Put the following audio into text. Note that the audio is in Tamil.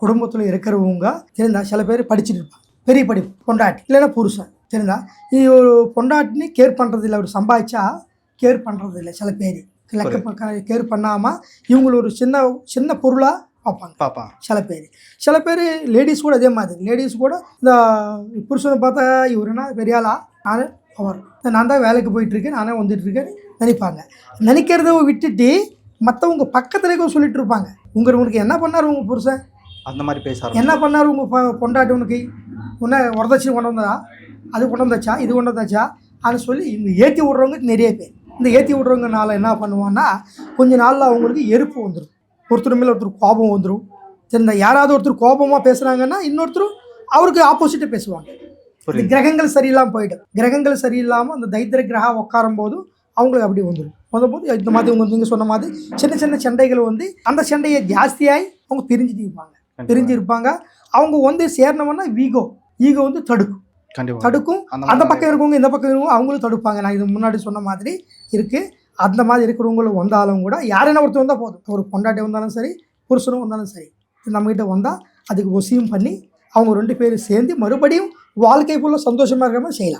குடும்பத்தில் இருக்கிறவங்க சரிங்களா, சில பேர் படிச்சுட்டு இருப்பாங்க, பெரிய படிப்பு, பொண்டாட்டி இல்லைன்னா புருஷன் சரிங்களா. இது ஒரு பொண்டாட்டினு கேர் பண்ணுறது இல்லை, அவர் சம்பாதிச்சா கேர் பண்ணுறது இல்லை. சில பேர் கேர் பண்ணாமல் இவங்களை ஒரு சின்ன சின்ன பொருளாக பார்ப்பாங்க சில பேர் லேடிஸ் கூட அதே மாதிரி. லேடிஸ் கூட இந்த புருஷனை பார்த்தா இவருன்னா பெரியாளா, நான் தான் வேலைக்கு போயிட்டுருக்கேன், நானே வந்துட்டுருக்கேன் நினைப்பாங்க. நினைக்கிறத விட்டுட்டு மற்றவங்க பக்கத்துல சொல்லிட்டு இருப்பாங்க, உங்களுக்கு என்ன பண்ணார் உங்கள் புருஷன், அந்த மாதிரி பேச என்ன பண்ணார் உங்கள் பொண்டாட்டி, உனக்கு உன்ன வரதட்சணை கொண்டு வந்ததா, அது கொண்டு வந்தாச்சா, இது கொண்டு வந்தாச்சா அப்படின்னு சொல்லி இவங்க ஏற்றி விட்றவங்க நிறைய பேர். இந்த ஏற்றி விட்றவங்கனால என்ன பண்ணுவான்னா கொஞ்ச நாளில் அவங்களுக்கு எருப்பு வந்துடும், ஒருத்தர் மேலே ஒருத்தர் கோபம் வந்துடும். சரி, இந்த யாராவது ஒருத்தர் கோபமாக பேசுகிறாங்கன்னா இன்னொருத்தரும் அவருக்கு ஆப்போசிட்டாக பேசுவாங்க. கிரகங்கள் சரியில்லாமல் போயிடும். கிரகங்கள் சரியில்லாமல் அந்த தைத்திர கிரகம் உட்காரும் போது அவங்களுக்கு அப்படி வந்துடும். வந்தபோது இந்த மாதிரி நீங்கள் சொன்ன மாதிரி சின்ன சின்ன சண்டைகள் அந்த சண்டையை ஜாஸ்தியாகி அவங்க பிரிஞ்சு இருப்பாங்க. அவங்க சேரணும்னா ஈகோ தடுக்கும். அந்த பக்கம் இருக்கவங்க இந்த பக்கம் இருக்கவங்க அவங்களும் தடுப்பாங்க. நான் இது முன்னாடி சொன்ன மாதிரி இருக்குது. அந்த மாதிரி இருக்கிறவங்களும் வந்தாலும் கூட யாருன்னா ஒருத்தர் வந்தால் போதும், ஒரு பொண்டாட்டி வந்தாலும் சரி, புருஷனும் வந்தாலும் சரி, நம்மகிட்ட வந்தால் அதுக்கு ஒசியும் பண்ணி அவங்க 2 பேரும் சேர்ந்து மறுபடியும் வாழ்க்கை ஃபுல்லாக சந்தோஷமாக இருக்கிற மாதிரி செய்யலாம்.